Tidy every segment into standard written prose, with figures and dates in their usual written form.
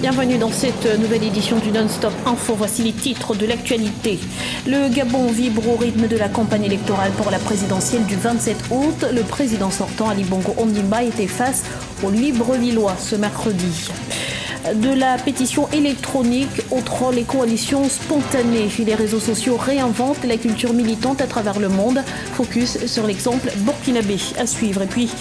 Bienvenue dans cette nouvelle édition du Non-Stop Info. Voici les titres de l'actualité. Le Gabon vibre au rythme de la campagne électorale pour la présidentielle du 27 août. Le président sortant, Ali Bongo Ondimba, était face aux Librevillois ce mercredi. De la pétition électronique aux trolls et coalitions spontanées. Les réseaux sociaux réinventent la culture militante à travers le monde. Focus sur l'exemple burkinabé à suivre. Et puis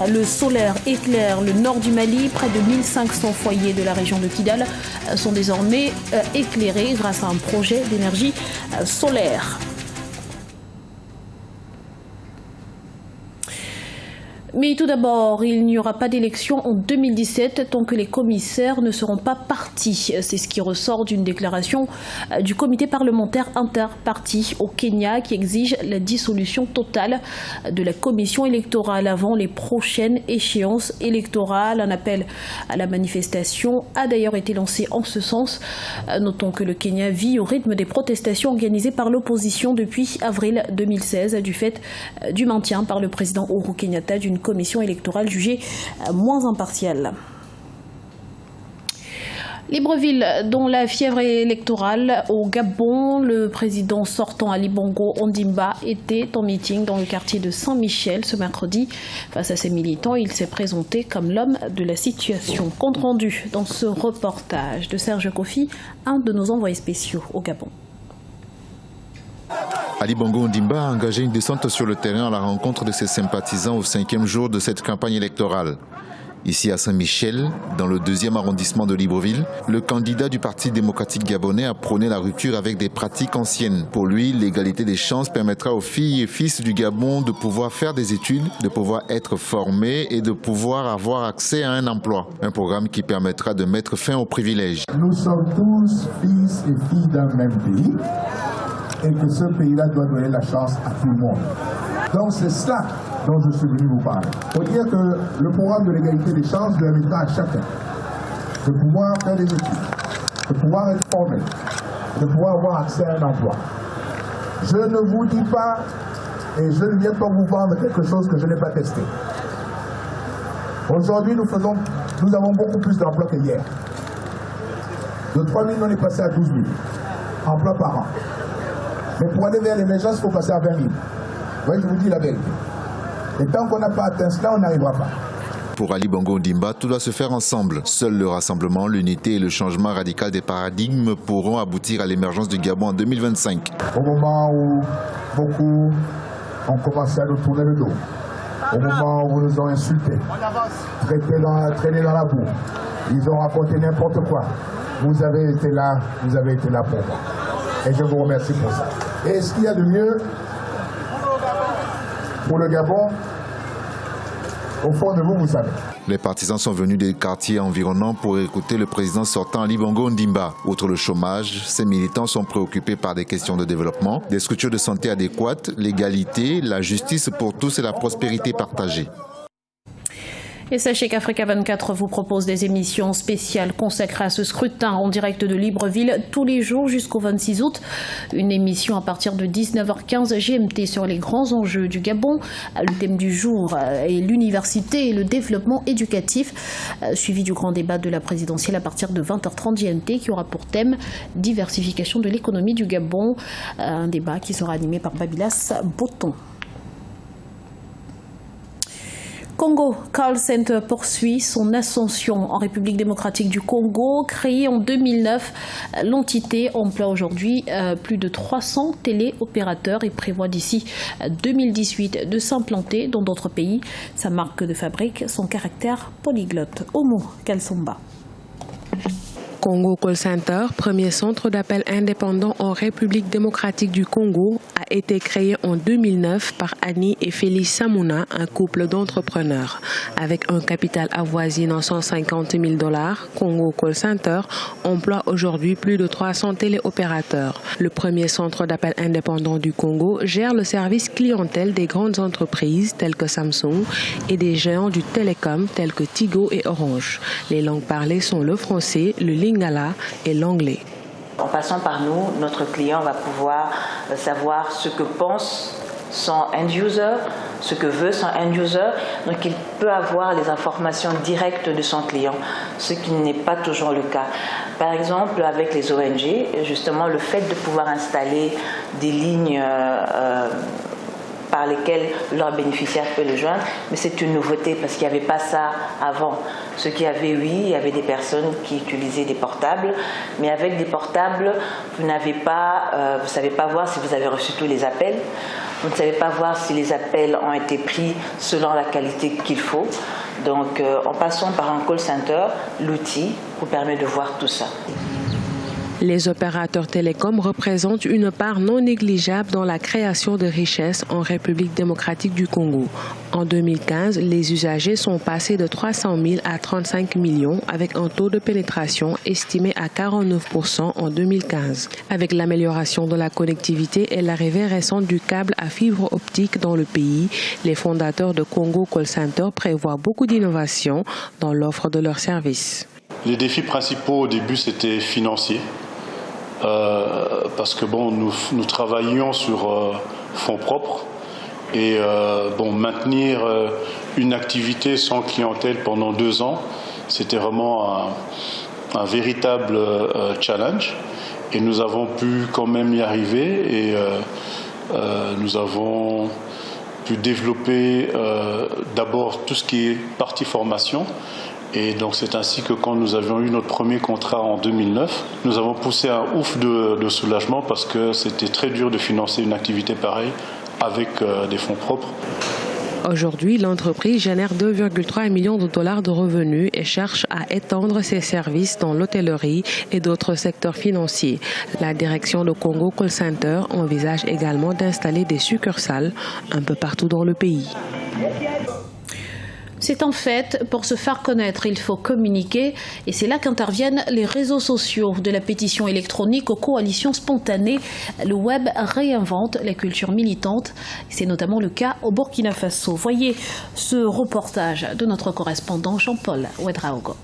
le solaire éclaire le nord du Mali. Près de 1500 foyers de la région de Kidal sont désormais éclairés grâce à un projet d'énergie solaire. Mais tout d'abord, il n'y aura pas d'élection en 2017 tant que les commissaires ne seront pas partis. C'est ce qui ressort d'une déclaration du comité parlementaire interparti au Kenya qui exige la dissolution totale de la commission électorale avant les prochaines échéances électorales. Un appel à la manifestation a d'ailleurs été lancé en ce sens. Notons que le Kenya vit au rythme des protestations organisées par l'opposition depuis avril 2016 du fait du maintien par le président Uhuru Kenyatta d'une commission électorale jugée moins impartiale. Libreville, dont la fièvre électorale au Gabon, le président sortant Ali Bongo Ondimba était en meeting dans le quartier de Saint-Michel ce mercredi. Face à ses militants, il s'est présenté comme l'homme de la situation. Compte rendu dans ce reportage de Serge Kofi, un de nos envoyés spéciaux au Gabon. Ali Bongo Ondimba a engagé une descente sur le terrain à la rencontre de ses sympathisants au 5e jour de cette campagne électorale. Ici à Saint-Michel, dans le 2e arrondissement de Libreville, le candidat du Parti démocratique gabonais a prôné la rupture avec des pratiques anciennes. Pour lui, l'égalité des chances permettra aux filles et fils du Gabon de pouvoir faire des études, de pouvoir être formés et de pouvoir avoir accès à un emploi. Un programme qui permettra de mettre fin aux privilèges. Nous sommes tous fils et filles d'un même pays. Et que ce pays-là doit donner la chance à tout le monde. Donc c'est cela dont je suis venu vous parler. Il faut dire que le programme de l'égalité des chances permettra à chacun de pouvoir faire des études, de pouvoir être formé, de pouvoir avoir accès à un emploi. Je ne vous dis pas, et je ne viens pas vous vendre quelque chose que je n'ai pas testé. Aujourd'hui, nous avons beaucoup plus d'emplois qu'hier. De 3 000, on est passé à 12 000 emplois par an. Mais pour aller vers l'émergence, il faut passer à 20 000. Oui, je vous dis la vérité. Et tant qu'on n'a pas atteint cela, on n'arrivera pas. Pour Ali Bongo Ondimba, tout doit se faire ensemble. Seul le rassemblement, l'unité et le changement radical des paradigmes pourront aboutir à l'émergence du Gabon en 2025. Au moment où beaucoup ont commencé à nous tourner le dos, au moment où nous ont insultés, traînés dans la boue, ils ont raconté n'importe quoi, vous avez été là pour moi. Et je vous remercie pour ça. Et ce qu'il y a de mieux pour le Gabon, au fond de vous, vous savez. Les partisans sont venus des quartiers environnants pour écouter le président sortant Ali Bongo Ondimba. Outre le chômage, ces militants sont préoccupés par des questions de développement, des structures de santé adéquates, l'égalité, la justice pour tous et la prospérité partagée. Et sachez qu'Africa 24 vous propose des émissions spéciales consacrées à ce scrutin en direct de Libreville tous les jours jusqu'au 26 août. Une émission à partir de 19h15 GMT sur les grands enjeux du Gabon. Le thème du jour est l'université et le développement éducatif, suivi du grand débat de la présidentielle à partir de 20h30 GMT qui aura pour thème diversification de l'économie du Gabon. Un débat qui sera animé par Babilas Boton. Congo Call Center poursuit son ascension en République démocratique du Congo. Créée en 2009, l'entité emploie aujourd'hui plus de 300 téléopérateurs et prévoit d'ici 2018 de s'implanter dans d'autres pays. Sa marque de fabrique, son caractère polyglotte. Omo Kalsomba. Congo Call Center, premier centre d'appel indépendant en République démocratique du Congo, a été créé en 2009 par Annie et Félix Samuna, un couple d'entrepreneurs. Avec un capital avoisinant 150 000 $, Congo Call Center emploie aujourd'hui plus de 300 téléopérateurs. Le premier centre d'appel indépendant du Congo gère le service clientèle des grandes entreprises telles que Samsung et des géants du télécom tels que Tigo et Orange. Les langues parlées sont le français, le lingala et l'anglais. En passant par nous, notre client va pouvoir savoir ce que pensent son end-user, ce que veut son end-user. Donc il peut avoir les informations directes de son client, ce qui n'est pas toujours le cas. Par exemple, avec les ONG, justement, le fait de pouvoir installer des lignes par lesquels leurs bénéficiaires peuvent le joindre, mais c'est une nouveauté parce qu'il n'y avait pas ça avant. Ce qu'il y avait, oui, il y avait des personnes qui utilisaient des portables, mais avec des portables, vous n'avez pas, vous ne savez pas voir si vous avez reçu tous les appels, vous ne savez pas voir si les appels ont été pris selon la qualité qu'il faut. Donc, en passant par un call center, l'outil vous permet de voir tout ça. Les opérateurs télécoms représentent une part non négligeable dans la création de richesses en République démocratique du Congo. En 2015, les usagers sont passés de 300 000 à 35 millions avec un taux de pénétration estimé à 49% en 2015. Avec l'amélioration de la connectivité et l'arrivée récente du câble à fibre optique dans le pays, les fondateurs de Congo Call Center prévoient beaucoup d'innovations dans l'offre de leurs services. Les défis principaux au début, c'était financier. Parce que nous travaillions sur fonds propres et maintenir une activité sans clientèle pendant 2 ans, c'était vraiment un véritable challenge et nous avons pu quand même y arriver et nous avons pu développer d'abord tout ce qui est partie formation. Et donc c'est ainsi que quand nous avions eu notre premier contrat en 2009, nous avons poussé un ouf de soulagement parce que c'était très dur de financer une activité pareille avec des fonds propres. Aujourd'hui, l'entreprise génère 2,3 millions de dollars de revenus et cherche à étendre ses services dans l'hôtellerie et d'autres secteurs financiers. La direction de Congo Call Center envisage également d'installer des succursales un peu partout dans le pays. C'est en fait, pour se faire connaître, il faut communiquer et c'est là qu'interviennent les réseaux sociaux. De la pétition électronique aux coalitions spontanées, le web réinvente la culture militante. C'est notamment le cas au Burkina Faso. Voyez ce reportage de notre correspondant Jean-Paul Ouedraogo.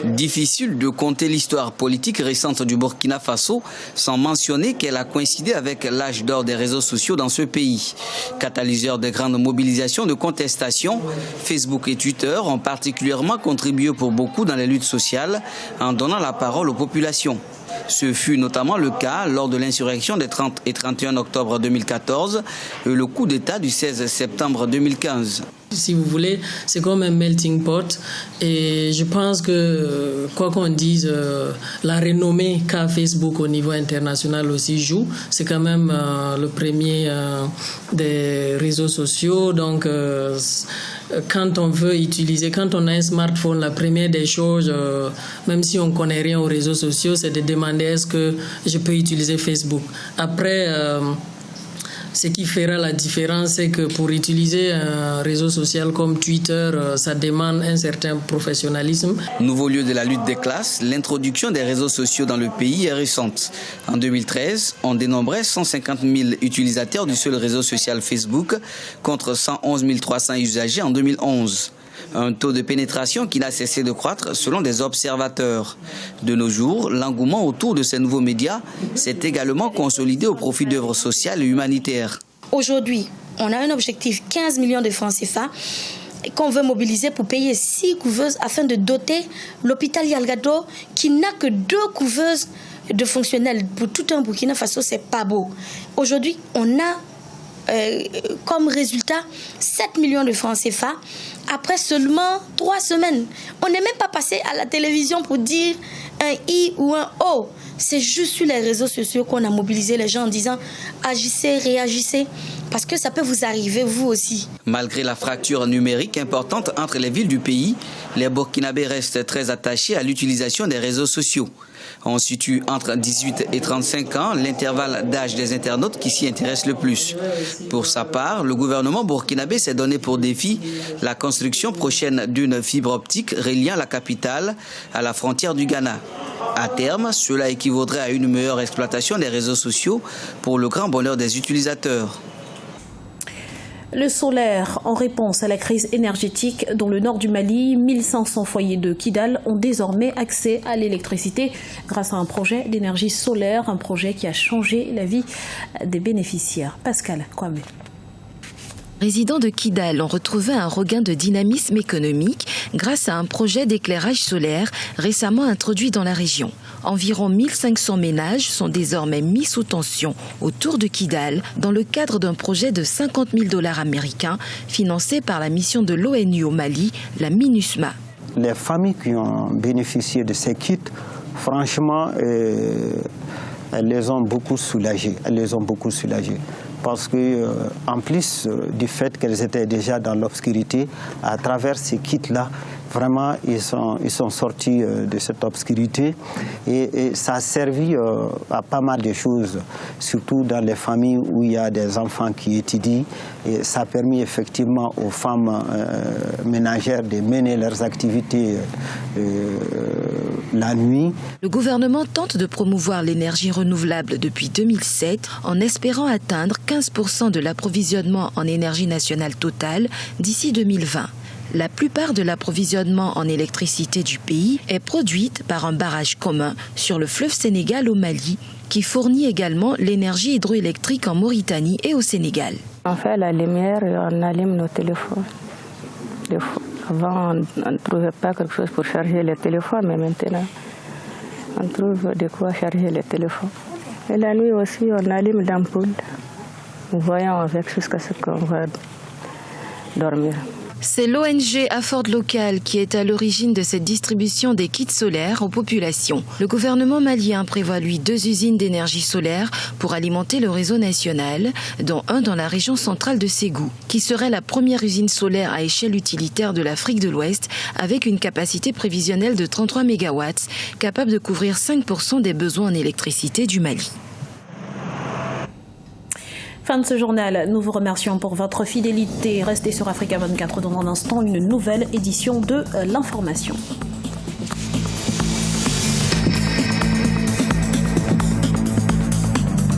Difficile de compter l'histoire politique récente du Burkina Faso sans mentionner qu'elle a coïncidé avec l'âge d'or des réseaux sociaux dans ce pays. Catalyseur de grandes mobilisations de contestation, Facebook et Twitter ont particulièrement contribué pour beaucoup dans les luttes sociales en donnant la parole aux populations. Ce fut notamment le cas lors de l'insurrection des 30 et 31 octobre 2014 et le coup d'État du 16 septembre 2015. Si vous voulez, c'est comme un melting pot et je pense que, quoi qu'on dise, la renommée qu'a Facebook au niveau international aussi joue. C'est quand même le premier des réseaux sociaux, donc quand on veut utiliser, quand on a un smartphone, la première des choses, même si on ne connaît rien aux réseaux sociaux, c'est de demander est-ce que je peux utiliser Facebook. Après, ce qui fera la différence, c'est que pour utiliser un réseau social comme Twitter, ça demande un certain professionnalisme. Nouveau lieu de la lutte des classes, l'introduction des réseaux sociaux dans le pays est récente. En 2013, on dénombrait 150 000 utilisateurs du seul réseau social Facebook contre 111 300 usagers en 2011. Un taux de pénétration qui n'a cessé de croître selon des observateurs. De nos jours, l'engouement autour de ces nouveaux médias s'est également consolidé au profit d'œuvres sociales et humanitaires. Aujourd'hui, on a un objectif 15 millions de francs CFA qu'on veut mobiliser pour payer 6 couveuses afin de doter l'hôpital Yalgado qui n'a que 2 couveuses de fonctionnels. Pour tout un Burkina Faso, c'est pas beau. Aujourd'hui, on a comme résultat 7 millions de francs CFA après seulement 3 semaines. On n'est même pas passé à la télévision pour dire un I ou un O. C'est juste sur les réseaux sociaux qu'on a mobilisé les gens en disant agissez, réagissez, parce que ça peut vous arriver vous aussi. Malgré la fracture numérique importante entre les villes du pays, les Burkinabés restent très attachés à l'utilisation des réseaux sociaux. On situe entre 18 et 35 ans l'intervalle d'âge des internautes qui s'y intéressent le plus. Pour sa part, le gouvernement burkinabé s'est donné pour défi la construction prochaine d'une fibre optique reliant la capitale à la frontière du Ghana. À terme, cela équivaudrait à une meilleure exploitation des réseaux sociaux pour le grand bonheur des utilisateurs. Le solaire, en réponse à la crise énergétique dans le nord du Mali, 1500 foyers de Kidal ont désormais accès à l'électricité grâce à un projet d'énergie solaire, un projet qui a changé la vie des bénéficiaires. Pascal Kwame. Résidents de Kidal ont retrouvé un regain de dynamisme économique grâce à un projet d'éclairage solaire récemment introduit dans la région. Environ 1500 ménages sont désormais mis sous tension autour de Kidal dans le cadre d'un projet de $50 000 américains financé par la mission de l'ONU au Mali, la MINUSMA. Les familles qui ont bénéficié de ces kits, franchement, elles les ont beaucoup soulagées. Parce que, en plus du fait qu'elles étaient déjà dans l'obscurité, à travers ces kits-là, vraiment, ils sont sortis de cette obscurité et ça a servi à pas mal de choses, surtout dans les familles où il y a des enfants qui étudient. Et ça a permis effectivement aux femmes ménagères de mener leurs activités la nuit. Le gouvernement tente de promouvoir l'énergie renouvelable depuis 2007 en espérant atteindre 15% de l'approvisionnement en énergie nationale totale d'ici 2020. La plupart de l'approvisionnement en électricité du pays est produite par un barrage commun sur le fleuve Sénégal au Mali, qui fournit également l'énergie hydroélectrique en Mauritanie et au Sénégal. On fait la lumière et on allume nos téléphones. Avant, on ne trouvait pas quelque chose pour charger les téléphones, mais maintenant, on trouve de quoi charger les téléphones. Et la nuit aussi, on allume l'ampoule. Nous voyons avec jusqu'à ce qu'on va dormir. C'est l'ONG Afford Local qui est à l'origine de cette distribution des kits solaires aux populations. Le gouvernement malien prévoit, lui, 2 usines d'énergie solaire pour alimenter le réseau national, dont un dans la région centrale de Ségou, qui serait la première usine solaire à échelle utilitaire de l'Afrique de l'Ouest, avec une capacité prévisionnelle de 33 MW, capable de couvrir 5% des besoins en électricité du Mali. Fin de ce journal, nous vous remercions pour votre fidélité. Restez sur Africa 24 dans un instant, une nouvelle édition de l'information.